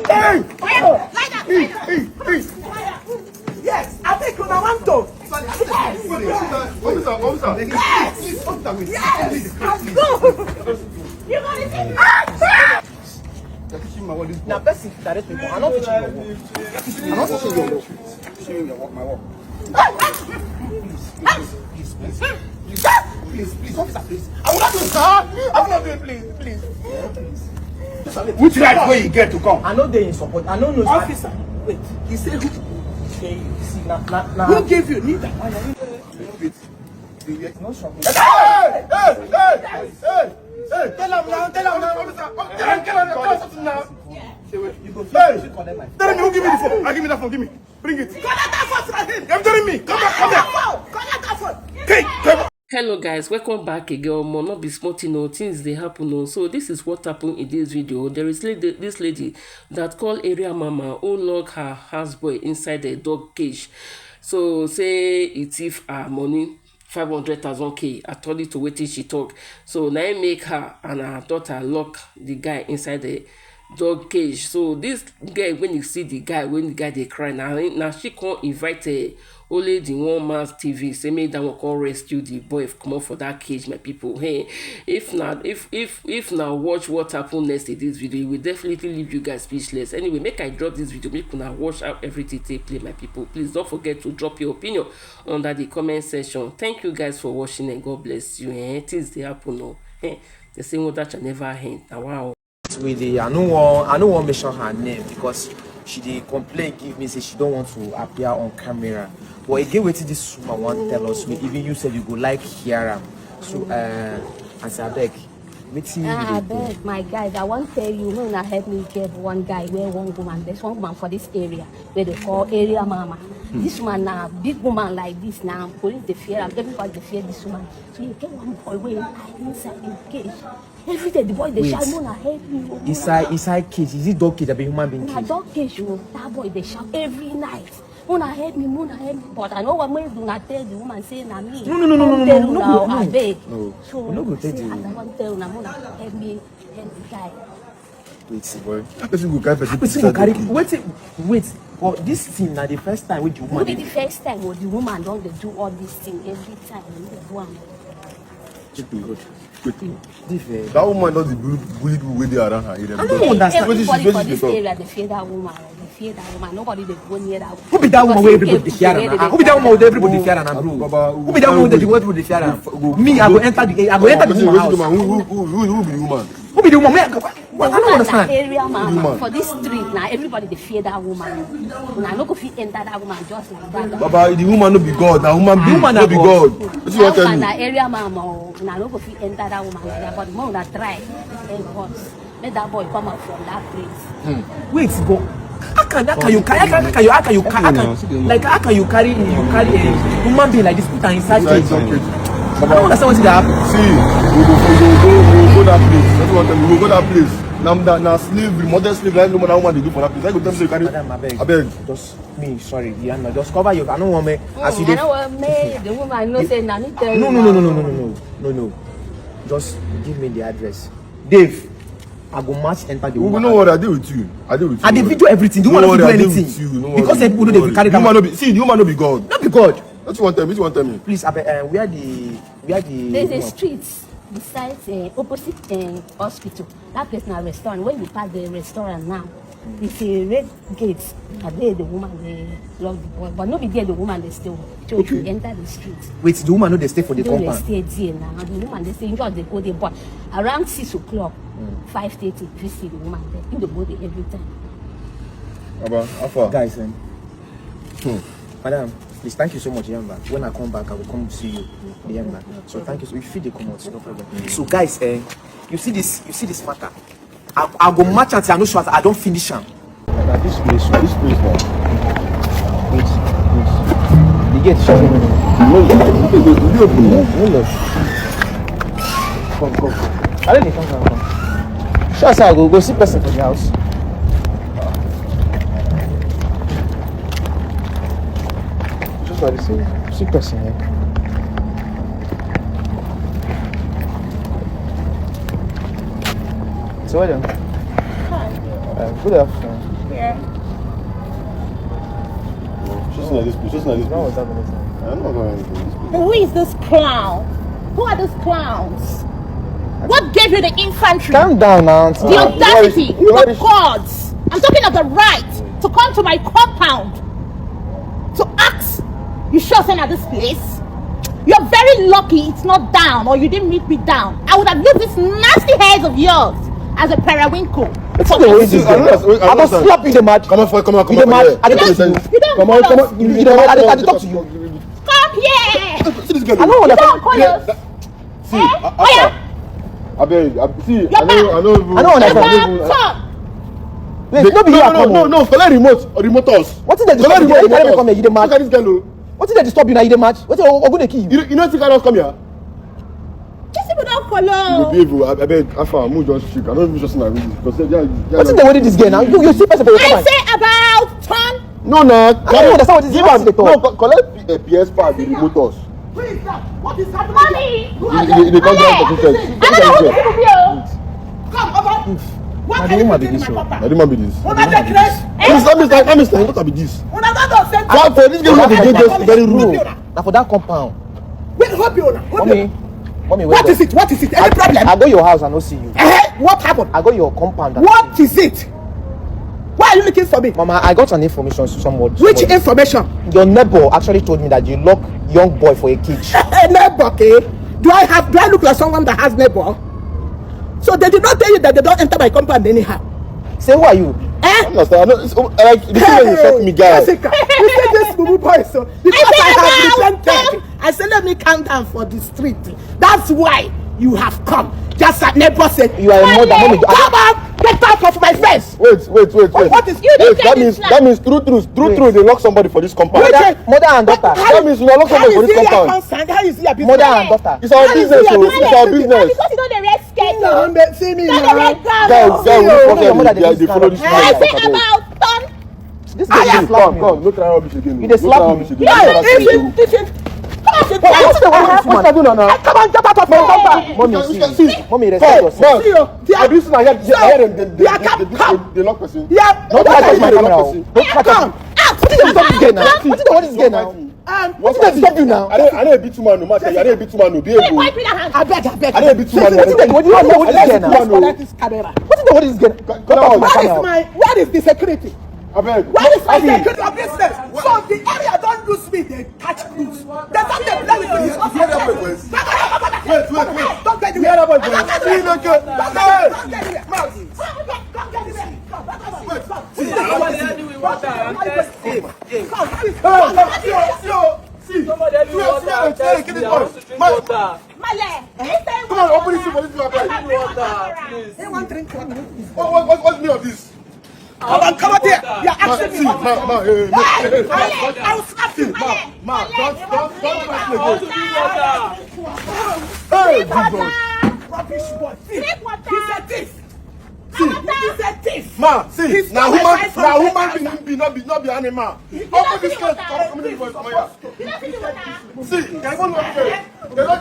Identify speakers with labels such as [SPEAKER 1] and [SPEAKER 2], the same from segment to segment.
[SPEAKER 1] Hey! Oh! Yes, I think I want to. Yes! Let's go! You got it! Now, person direct me. I'm not teaching your work. I'm not teaching your work. Teaching your work, my work. Please, officer, please. I will not do it, sir. I will not do it, please. Which right way you get to come? I know they in support. I know no officer. Wait, he said who? See, now. Who gave you? Neither. No shopping. Hey! Tell him now, officer. Tell him now. You go hey! Tell him who give me the phone. I give me that phone. Give me. Bring it. Connect that phone to him. I'm telling me. Come back. Connect that phone. Hey, come.
[SPEAKER 2] Hello guys, welcome back again. More not be smarting or things they happen. So this is what happened in this video. There is this lady that called area mama who locked her houseboy inside a dog cage. So say it thief her money 500,000 K according to what she talk. So now make her and her daughter lock the guy inside the dog cage. So this guy, when you see the guy they cry now she can't invite only the one man's TV say make that one can rescue the boy if come out for that cage, my people. Hey, if now watch what happened next in this video, it will definitely leave you guys speechless. Anyway, make I drop this video, make una watch out everything take play, my people. Please don't forget to drop your opinion under the comment section. Thank you guys for watching and God bless you. Things they happen now. The same one that shall never end. Wow.
[SPEAKER 1] With the I don't want to mention her name because she did complain give me say she don't want to appear on camera. But again, what this woman want to tell us, even you said you go like hear her. So I said, I
[SPEAKER 3] beg, my guys, I want to tell you, when I help me get one guy, where one woman, there's one woman for this area, where they call area mama. This woman now, big woman like this now, police they fear her, everybody they fear this woman. So you get one boy way inside the cage. Every day the boy they shout, Mona help me.
[SPEAKER 1] Inside cage, is it dog cage or human being cage?
[SPEAKER 3] Dog cage, that boy they shout every night. Mona help me, but I know what way do not tell the woman saying na me.
[SPEAKER 1] No.
[SPEAKER 3] I beg.
[SPEAKER 1] No.
[SPEAKER 3] So
[SPEAKER 1] no go tell you.
[SPEAKER 3] I want tell na Mona help me help the guy.
[SPEAKER 1] Wait, boy. Person go carry. Wait. Well, this thing now the first time with the woman.
[SPEAKER 3] Maybe the first time with the woman don't they do all this thing every time one.
[SPEAKER 4] That woman does the bully people with around her.
[SPEAKER 3] I don't understand. Everybody for this area they fear that woman. Nobody they go near that woman.
[SPEAKER 1] Who be that woman where everybody fear her? Who be that woman with everybody fear her, bro? Who be that woman that everybody fear her? Me, I go enter the woman house.
[SPEAKER 4] Who be the woman?
[SPEAKER 1] Who be the woman? I don't understand.
[SPEAKER 3] Area mama for this street now, everybody they fear that woman. Now no go fit enter that woman just like that.
[SPEAKER 4] Baba, the woman no be God. Now woman be no be God. What you want to tell me?
[SPEAKER 3] That area mama, now no go fit enter that woman like that. But the mom that try and once let that boy come out from that place.
[SPEAKER 1] Wait, go. How can you carry a human being like this put her inside cage? I don't understand what is that.
[SPEAKER 4] See, we go that place. That's what I'm telling you. We go that place. Now slavery, modern slavery, I don't know what woman they do for that place. I go tell you carry.
[SPEAKER 1] Madam, I beg. Just me, sorry, Diana. Just cover your. I don't want me.
[SPEAKER 3] I don't want me. The woman no say nothing.
[SPEAKER 1] No. Just give me the address, Dave. I go match enter the woman.
[SPEAKER 4] No worry, I deal with you. I the
[SPEAKER 1] video everything. Do you want to do anything? Because people know they carry that.
[SPEAKER 4] See, the woman no be God.
[SPEAKER 1] Not be God.
[SPEAKER 4] That's what you want to tell me.
[SPEAKER 1] Please, where the there's
[SPEAKER 3] a street besides opposite hospital. That place now restaurant. When you pass the restaurant now, it's a red gate. And there the woman they lock the boy, but not be there the woman they still. So you enter the street.
[SPEAKER 1] Wait, the woman know they stay for the compound.
[SPEAKER 3] They stay there now. The woman they stay. Just they go there, but around 6 o'clock, 5:30, you see the woman there. In the body every time.
[SPEAKER 1] Guys, madam, please, thank you so much, Yamba. When I come back, I will come see you, Yamba. So thank you. So if you come out, no problem. So guys, you see this matter. I go match until I know sure I don't finish him.
[SPEAKER 4] This place now.
[SPEAKER 1] Wait. The gate shut. No. Come. I don't come. Sure, sir, I go see person for the house. Just like this, see person here. So, well done. Hi. Good afternoon.
[SPEAKER 3] here.
[SPEAKER 4] Just like this place. Just like this place. I'm not going to this place.
[SPEAKER 3] Who is this clown? Who are these clowns? What gave you the infantry?
[SPEAKER 1] Calm down now.
[SPEAKER 3] The audacity, the gods. I'm talking of the right to come to my compound to ask. You sure saying at this place? You're very lucky it's not down, or you didn't meet me down. I would have used this nasty heads of yours as a periwinkle.
[SPEAKER 1] I must slap you the match.
[SPEAKER 4] Come on.
[SPEAKER 1] I don't talk to you.
[SPEAKER 3] Come here.
[SPEAKER 4] See this girl.
[SPEAKER 1] I don't want to
[SPEAKER 3] Don't call us.
[SPEAKER 4] See, I don't
[SPEAKER 3] understand.
[SPEAKER 1] Wait,
[SPEAKER 4] no, collect remote us.
[SPEAKER 1] What is the disturb you? You can't come here, you the match.
[SPEAKER 4] Look at this girl.
[SPEAKER 1] What is the disturb you now, you the match? What is the key?
[SPEAKER 4] You know think I don't come here?
[SPEAKER 3] Just people don't follow.
[SPEAKER 4] You behave, I beg, Alpha, move just shake. I don't even just know because
[SPEAKER 1] what is the way this girl now? You see person for your
[SPEAKER 3] I say about turn.
[SPEAKER 4] No, I
[SPEAKER 1] don't understand what this is.
[SPEAKER 4] No, collect a PS pad, the remote us.
[SPEAKER 3] Who is that? What is happening? Mommy!
[SPEAKER 4] They come down for this.
[SPEAKER 3] I don't know who people be. Come over. What
[SPEAKER 1] I
[SPEAKER 3] can you
[SPEAKER 1] don't
[SPEAKER 3] do
[SPEAKER 1] be
[SPEAKER 3] in my
[SPEAKER 1] this.
[SPEAKER 3] papa?
[SPEAKER 4] I didn't be this.
[SPEAKER 3] What are they dressed?
[SPEAKER 4] Let me stand. What be this?
[SPEAKER 3] What are they dressed?
[SPEAKER 4] Why for this girl they just very rude?
[SPEAKER 1] Now for that compound.
[SPEAKER 3] Wait, hope you know.
[SPEAKER 1] Mommy,
[SPEAKER 3] What is it? What is it? Any problem?
[SPEAKER 1] I go your house and not see you.
[SPEAKER 3] What happened?
[SPEAKER 1] I go your compound.
[SPEAKER 3] What is it? Why are you looking for me?
[SPEAKER 1] Mama, I got an information to somebody.
[SPEAKER 3] Which information?
[SPEAKER 1] Your neighbor actually told me that you lock young boy for a cage.
[SPEAKER 3] A neighbor, okay? Do I look like someone that has neighbor? So they did not tell you that they don't enter my compound anyhow.
[SPEAKER 1] Say, who are you?
[SPEAKER 4] I understand. Like this way you shock me, guy.
[SPEAKER 3] Jessica, you said this boo boy, so because I have repented, I said let me calm down for the street. That's why you have come. Just like neighbor said,
[SPEAKER 1] You are a mother. Mommy,
[SPEAKER 3] come on, get out of my face.
[SPEAKER 4] Wait.
[SPEAKER 3] What is you?
[SPEAKER 4] That means true. They lock somebody for this compound.
[SPEAKER 1] Mother and daughter.
[SPEAKER 4] That means you lock somebody for this compound.
[SPEAKER 3] How you see your business?
[SPEAKER 1] Mother and daughter.
[SPEAKER 4] It's our business, so it's our business.
[SPEAKER 3] Because you know the red skirt.
[SPEAKER 4] Guys,
[SPEAKER 3] See me
[SPEAKER 4] we
[SPEAKER 3] now.
[SPEAKER 4] they follow this
[SPEAKER 3] I
[SPEAKER 4] man.
[SPEAKER 3] say about turn.
[SPEAKER 1] This guy is slap me.
[SPEAKER 4] Come, no try rubbish again.
[SPEAKER 1] You dey slap me.
[SPEAKER 3] Come on, get out of my compound.
[SPEAKER 1] Mommy, respect yourself.
[SPEAKER 4] They lock person.
[SPEAKER 3] Yeah,
[SPEAKER 1] Don't touch my camera. Don't touch
[SPEAKER 3] come.
[SPEAKER 1] What is this girl now? What is this girl now? What is that stop you now?
[SPEAKER 4] I don't a bit too man no matter. I don't a bit too man no.
[SPEAKER 3] I beg.
[SPEAKER 4] I don't a bit too man no.
[SPEAKER 1] What do you know what is this girl now?
[SPEAKER 3] Disconnect this camera.
[SPEAKER 1] What is this girl? Cut off my camera.
[SPEAKER 3] Where is the security?
[SPEAKER 4] I beg.
[SPEAKER 3] Where is my security of business? So the area don't lose me, they catch clues. They don't they play with you.
[SPEAKER 4] Wait.
[SPEAKER 3] Don't get
[SPEAKER 4] Hear that boy, boy.
[SPEAKER 3] Don't get anywhere.
[SPEAKER 4] Come on, open this for this water. What's me of this?
[SPEAKER 3] Come on here. You're asking me.
[SPEAKER 4] Ma,
[SPEAKER 3] I will slap you.
[SPEAKER 4] don't hey, Jesus.
[SPEAKER 3] Rubbish boy. He's a thief.
[SPEAKER 4] See,
[SPEAKER 3] He's a thief.
[SPEAKER 4] ma, see,
[SPEAKER 3] He's
[SPEAKER 4] now
[SPEAKER 3] not
[SPEAKER 4] human being not be animal. Open this case, come in for here. See, they won't not care. They don't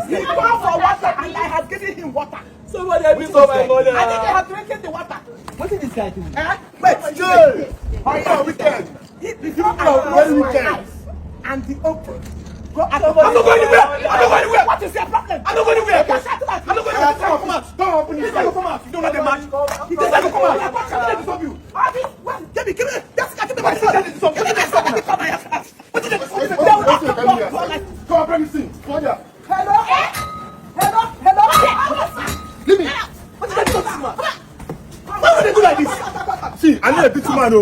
[SPEAKER 3] He called for water and I have given him water.
[SPEAKER 2] Somebody help me for my mother.
[SPEAKER 3] I think they have drinking the water.
[SPEAKER 1] What is this guy doing?
[SPEAKER 3] Wait,
[SPEAKER 4] Jay, how you wicked?
[SPEAKER 3] Before I
[SPEAKER 4] very
[SPEAKER 3] close my
[SPEAKER 4] wicked.
[SPEAKER 3] eyes and the open. Go out.
[SPEAKER 2] I'm not going
[SPEAKER 3] anywhere. What is your problem?
[SPEAKER 2] I'm not going anywhere.
[SPEAKER 3] I'm not going anywhere.
[SPEAKER 4] Come out. Don't open this. Come out. You don't know the match.
[SPEAKER 3] He just said come out. What did disturb you? Give me. Just give me my phone. Give me my phone. What did
[SPEAKER 4] Come on, bring this in. Come on here.
[SPEAKER 3] Hello.
[SPEAKER 4] Leave me.
[SPEAKER 3] What did I do, man?
[SPEAKER 4] Why would they do like this? See, I need a bit too man.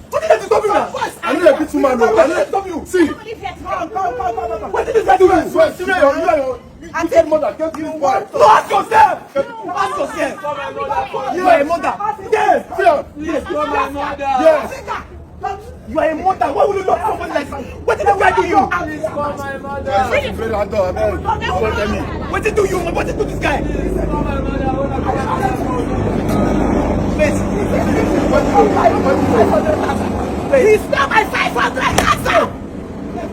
[SPEAKER 4] What did they disturb you now? I need a bit too man. I need to stop you. See. What did this guy do? See, you get mother. Get this boy.
[SPEAKER 3] No, ask yourself. Ask yourself. You are a mother.
[SPEAKER 4] Yes.
[SPEAKER 2] Please, you're my mother.
[SPEAKER 4] Yes.
[SPEAKER 3] You are a mother. Why would you love somebody like that? What did this guy do you?
[SPEAKER 2] Please call my mother.
[SPEAKER 4] Yes, very hard though. Don't tell me.
[SPEAKER 3] What did you do? What did you do this guy?
[SPEAKER 2] Please call my mother.
[SPEAKER 3] He's not my 500 answer.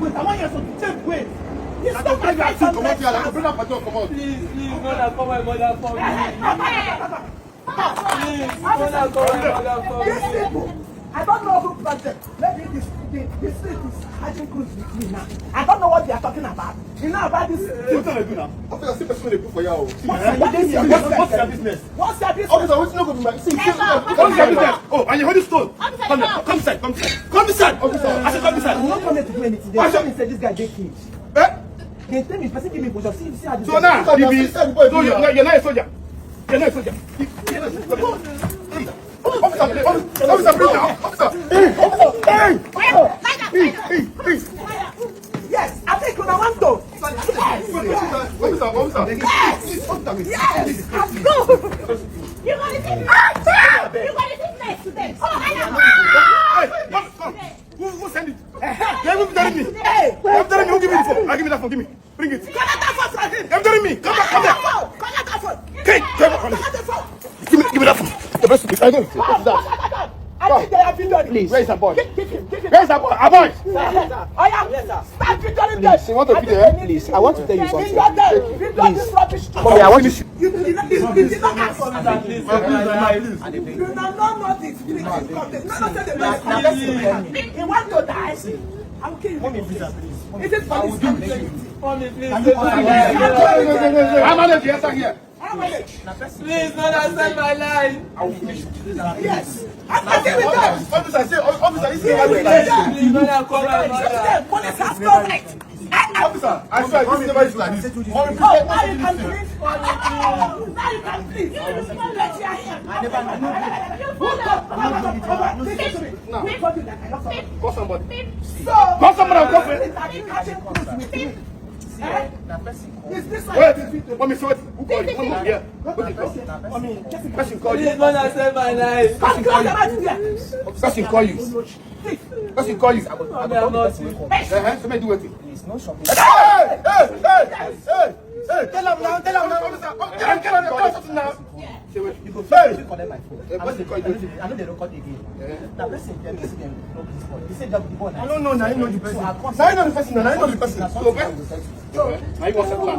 [SPEAKER 3] Wait, I want you to take wait. He's not my 500.
[SPEAKER 4] Come on, bring up my dog. Come on.
[SPEAKER 2] Please, mother, call my mother for me.
[SPEAKER 5] I don't know who brought them. Maybe the street is hiding cruise with me now. I don't know what they are talking about. You know about this.
[SPEAKER 4] What are you doing now? Officer, see person they put for you.
[SPEAKER 5] What's your business? What's your business?
[SPEAKER 4] Officer, what's not going to be? See, what's your business? Oh, and you hold this stone. Come inside. Come inside. Officer, I said come inside.
[SPEAKER 5] I'm not coming to do anything. They told me say this guy get caged. They tell me person give me position. See how this.
[SPEAKER 4] So now, so you're not a soldier. You're not a soldier. Officer, bring now. Officer.
[SPEAKER 5] Yes, I think when I want to.
[SPEAKER 4] Officer.
[SPEAKER 5] Yes, I'm good.
[SPEAKER 3] You got it in next to them.
[SPEAKER 4] Hey, come. Who send it? They will be telling me. I'm telling me, who give me the phone? Give me that phone, give me. Bring it.
[SPEAKER 5] Collect that phone from him.
[SPEAKER 4] I'm telling me. Come back.
[SPEAKER 5] Collect that phone.
[SPEAKER 4] Okay,
[SPEAKER 5] Collect the phone.
[SPEAKER 4] give me that phone. The best I go.
[SPEAKER 5] I think they have been done.
[SPEAKER 4] Please. Where is that boy?
[SPEAKER 5] Give him.
[SPEAKER 4] Where is that boy? A boy.
[SPEAKER 5] I am. Start victory them.
[SPEAKER 1] You want to video, eh? Please, I want to tell you something.
[SPEAKER 5] Please.
[SPEAKER 1] Mommy, I want to.
[SPEAKER 5] You did not ask for that. You don't know nothing. He want to die. I will kill you. Mommy, please. Is it for this country?
[SPEAKER 2] Mommy, please.
[SPEAKER 4] I'm not here.
[SPEAKER 2] Please, not accept my life.
[SPEAKER 4] I will finish you.
[SPEAKER 5] Yes. I'm not with them.
[SPEAKER 4] Officer, this is
[SPEAKER 2] Please, not call my mother.
[SPEAKER 5] Police has no right.
[SPEAKER 4] Officer, I swear this never is like this.
[SPEAKER 5] Now you can please. Now you can please.
[SPEAKER 4] Call somebody.
[SPEAKER 5] Call
[SPEAKER 4] somebody.
[SPEAKER 5] Is this
[SPEAKER 4] Wait, mommy, so who called you? Mommy, here. Person call you.
[SPEAKER 2] Please, not accept my life.
[SPEAKER 5] Person call you.
[SPEAKER 4] Person call you. Person call you.
[SPEAKER 2] Mommy, I'm not sick.
[SPEAKER 4] Somebody do it.
[SPEAKER 1] Please, no shopping.
[SPEAKER 4] Hey! Tell him now. Tell him now. Say what?
[SPEAKER 1] You go
[SPEAKER 4] Hey!
[SPEAKER 1] collect my phone.
[SPEAKER 4] What's the call?
[SPEAKER 1] I know they don't cut again. Now, person tell me, see them, no, this boy. He said that the boy.
[SPEAKER 4] I don't know. Now you know the person.
[SPEAKER 1] So I
[SPEAKER 4] Now
[SPEAKER 1] come.
[SPEAKER 4] you know the person. Now you know the person. So, okay? Now you want to settle now.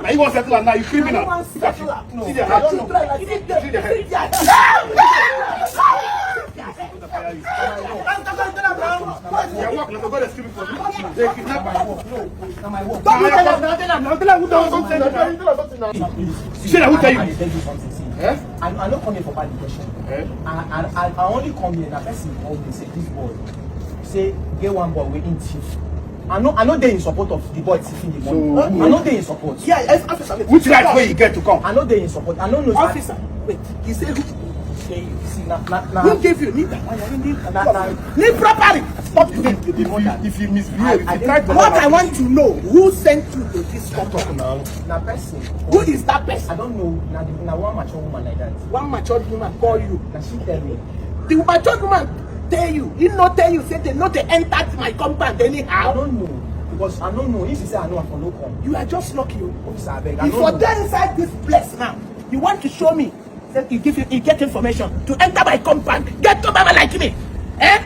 [SPEAKER 4] Now you want to settle now. You criminal. See their head. See their head. Your work, not to go to street for you. They kidnap my work.
[SPEAKER 1] Now my work.
[SPEAKER 4] Tell him who does something. Say that who tell
[SPEAKER 1] I
[SPEAKER 4] you?
[SPEAKER 1] tell you something. See,
[SPEAKER 4] Eh?
[SPEAKER 1] I'm not coming for bad question. I only come here. Now, person called me say this boy. Say get one boy waiting thief. I know they in support of the boy thieving the money. I know they in support.
[SPEAKER 5] Yeah, yes, officer.
[SPEAKER 4] Which right way you get to come?
[SPEAKER 1] I know they in support. I don't know.
[SPEAKER 5] Officer, wait. He said who?
[SPEAKER 1] See, now.
[SPEAKER 5] Who gave you? Need property.
[SPEAKER 4] Stop if you misbehave, if you try to
[SPEAKER 5] What I want to know, who sent you to this company?
[SPEAKER 1] Now person.
[SPEAKER 5] Who is that person?
[SPEAKER 1] I don't know. Now one mature woman like that.
[SPEAKER 5] One matured woman call you.
[SPEAKER 1] Now she tell me.
[SPEAKER 5] The matured woman tell you. He not tell you. Say they know they entered my compound
[SPEAKER 1] I
[SPEAKER 5] anyhow.
[SPEAKER 1] don't know because I don't know. If you say I know, I follow come.
[SPEAKER 5] You are just lucky.
[SPEAKER 1] Officer, I beg. I
[SPEAKER 5] If
[SPEAKER 1] don't
[SPEAKER 5] you're
[SPEAKER 1] know.
[SPEAKER 5] there inside this place now, you want to show me that you get information to enter my compound. Get to mama like me. Eh?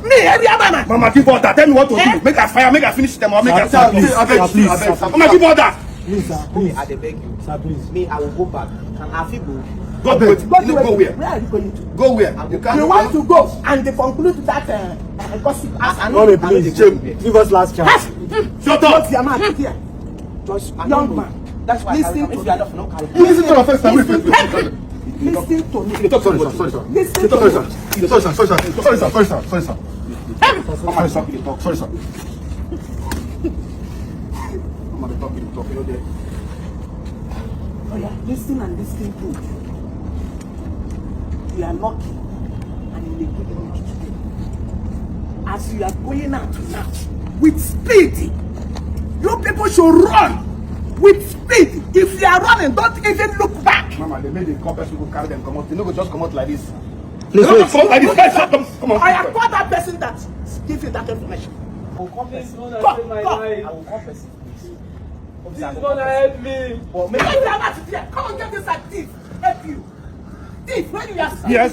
[SPEAKER 5] Me, area mama.
[SPEAKER 4] Mama, give order. Tell me what to do. Make a fire. Make a finish them or make a start.
[SPEAKER 1] Please.
[SPEAKER 4] Mama, give order.
[SPEAKER 1] Please, I beg you. Sir, please. Me, I will go back. And I feel go.
[SPEAKER 4] Go where?
[SPEAKER 5] Where are you going to?
[SPEAKER 4] Go where?
[SPEAKER 5] You want to go and they conclude that gossip.
[SPEAKER 1] I know.
[SPEAKER 4] Please, give us last chance. Shut up.
[SPEAKER 5] What's your man here?
[SPEAKER 1] Just
[SPEAKER 5] Young man.
[SPEAKER 1] That's why
[SPEAKER 5] Listen
[SPEAKER 1] if
[SPEAKER 5] to
[SPEAKER 1] you are not no carry.
[SPEAKER 4] Listen to your first time.
[SPEAKER 5] Listen to me.
[SPEAKER 4] Sorry, sir.
[SPEAKER 5] Listen to me.
[SPEAKER 4] Sorry, sir. Sorry, sir.
[SPEAKER 5] Oh yeah, listen and listen good. You are lucky and in the good mood today. As you are going out now, with speed, you people should run with speed. If you are running, don't even look back.
[SPEAKER 4] Mama, they made the compass people carry them come out. They don't just come out like this.
[SPEAKER 1] Please
[SPEAKER 4] They don't come out like this. Guys, come on.
[SPEAKER 5] I have called that person that gives you that information.
[SPEAKER 1] I will come
[SPEAKER 2] Please,
[SPEAKER 1] person.
[SPEAKER 2] don't accept my
[SPEAKER 1] I
[SPEAKER 2] life.
[SPEAKER 1] will come person.
[SPEAKER 2] Please, don't help me.
[SPEAKER 1] Well,
[SPEAKER 5] Maybe
[SPEAKER 1] maybe
[SPEAKER 5] you are not here. Come and get this like thief. Help you. Thief, when you are
[SPEAKER 4] Yes.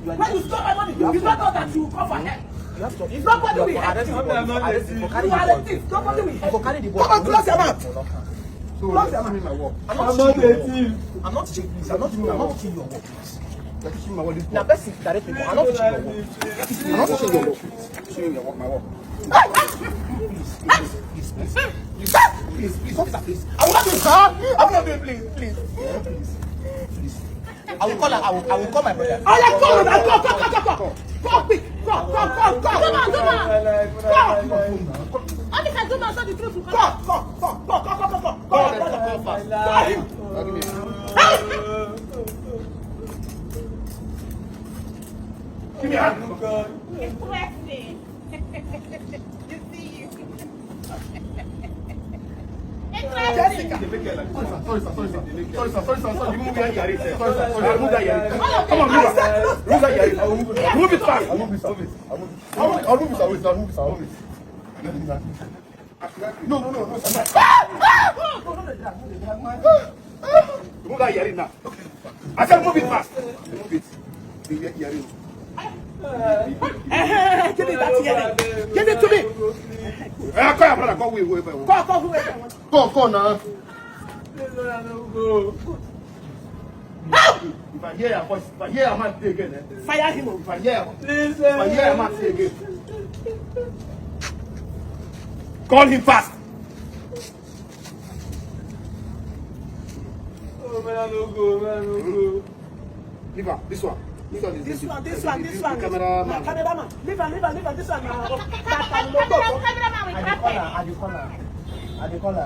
[SPEAKER 5] when you stole my money, you don't know that you will come for help.
[SPEAKER 1] you have to. If
[SPEAKER 5] Nobody
[SPEAKER 1] you
[SPEAKER 5] will
[SPEAKER 1] are
[SPEAKER 5] help
[SPEAKER 1] arresting
[SPEAKER 5] you.
[SPEAKER 1] the boy,
[SPEAKER 2] I'm not
[SPEAKER 1] you arrest him for carrying
[SPEAKER 5] You are
[SPEAKER 1] the
[SPEAKER 5] a
[SPEAKER 1] boy.
[SPEAKER 5] thief. Nobody will help
[SPEAKER 1] For
[SPEAKER 5] you.
[SPEAKER 1] carrying the boy.
[SPEAKER 5] Come on, close your mouth.
[SPEAKER 4] So,
[SPEAKER 5] Close your
[SPEAKER 4] me
[SPEAKER 5] mouth.
[SPEAKER 4] my work.
[SPEAKER 1] I'm
[SPEAKER 2] I'm
[SPEAKER 1] not
[SPEAKER 2] not a
[SPEAKER 1] cheating.
[SPEAKER 2] thief.
[SPEAKER 1] I'm not teaching, please. I'm not teaching your work, please.
[SPEAKER 4] You're teaching my work.
[SPEAKER 1] Now, let's see, direct people. I'm not teaching your work.
[SPEAKER 4] I'm not teaching your work. Teaching your work, my work.
[SPEAKER 1] Please, officer, please. I will not do it, sir. I will not do it, please. I will call her. I will call my brother.
[SPEAKER 5] Oh yeah, call. Call quick. Call. Officer, do not say the truth. Call him. Give me a hand.
[SPEAKER 6] It's blessing. You see you.
[SPEAKER 5] Jessica.
[SPEAKER 4] Sorry, sir. You move that yari, sir. Sorry, remove that yari. Come on, move that yari. Move it fast. I'll move it. No. Move that yari now. I said move it fast. Move it. The yari.
[SPEAKER 5] Give me that yelling. Give it to me.
[SPEAKER 4] Call your brother. Call whoever.
[SPEAKER 5] Call whoever.
[SPEAKER 4] Call now. If I hear your voice, if I hear your man say again,
[SPEAKER 5] Fire him.
[SPEAKER 4] if I hear your man say again, call him fast.
[SPEAKER 7] Oh man, I don't go.
[SPEAKER 4] Leave her. This one.
[SPEAKER 5] This one.
[SPEAKER 4] The cameraman.
[SPEAKER 5] Cameraman. Leave her. This one.
[SPEAKER 1] I dey call her.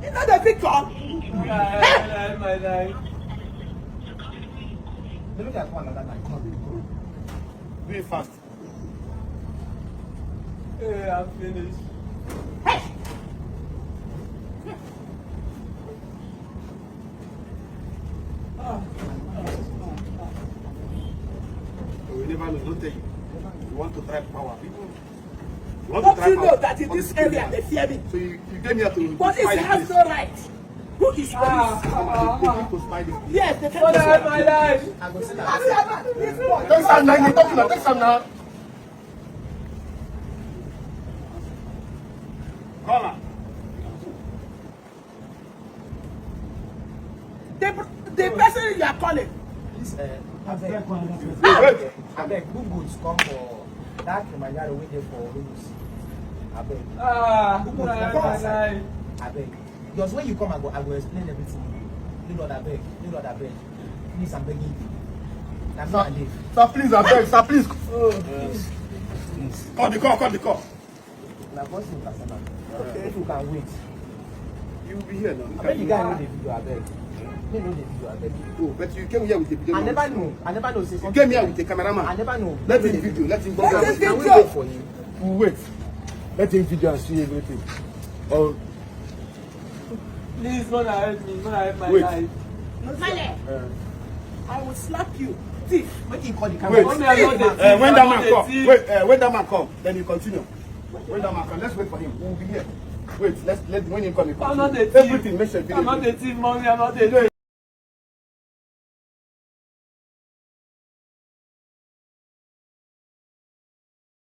[SPEAKER 5] You know the picture?
[SPEAKER 7] My life.
[SPEAKER 1] Look at one another night.
[SPEAKER 4] Do it fast.
[SPEAKER 7] Hey, I'm finished.
[SPEAKER 4] We never know. Don't take it. You want to try power.
[SPEAKER 5] Don't you know that in this area they fear me?
[SPEAKER 4] So you came here to
[SPEAKER 5] But it has no right. Who is police? Yes, they can
[SPEAKER 7] My life.
[SPEAKER 1] I go sit down.
[SPEAKER 4] Take some now. You're talking now. Take some now. Call her.
[SPEAKER 5] The person you are calling.
[SPEAKER 1] Please, abeg, who goods come for that Kilimanjaro wey dey for Lagos? Abeg. Who goods come for outside? Abeg. Because when you come, I go explain everything. Lord, abeg. Please, I'm begging you. I'm not leave.
[SPEAKER 4] Sir, please, I beg. Sir, please.
[SPEAKER 1] Please.
[SPEAKER 4] Call the call.
[SPEAKER 1] Na voice note kasala. If you can wait.
[SPEAKER 4] You will be here now.
[SPEAKER 1] Abeg, the guy know the video, abeg. Me know the video, abeg.
[SPEAKER 4] Oh, but you came here with a video.
[SPEAKER 1] I never know. Say
[SPEAKER 4] You
[SPEAKER 1] something.
[SPEAKER 4] came here with a cameraman.
[SPEAKER 1] I never know.
[SPEAKER 4] Let him video. Let him go.
[SPEAKER 1] Can we wait for him?
[SPEAKER 4] We'll wait. Let him video and see everything. Oh,
[SPEAKER 7] Please, man, help me. Man, help my
[SPEAKER 4] Wait.
[SPEAKER 7] life.
[SPEAKER 5] I will slap you. Thief.
[SPEAKER 1] Make him call the
[SPEAKER 4] wait.
[SPEAKER 1] camera.
[SPEAKER 7] Mommy, I'm not the thief.
[SPEAKER 4] When that
[SPEAKER 7] I'm
[SPEAKER 4] man
[SPEAKER 7] not the
[SPEAKER 4] come,
[SPEAKER 7] thief.
[SPEAKER 4] wait. When that man come, then you continue. When that man come, let's wait for him. We'll be here. Wait. Let when him come, you
[SPEAKER 7] I'm not the
[SPEAKER 4] continue.
[SPEAKER 7] thief.
[SPEAKER 4] Everything. Make sure video.
[SPEAKER 7] I'm not the thief, mommy. I'm not the thief.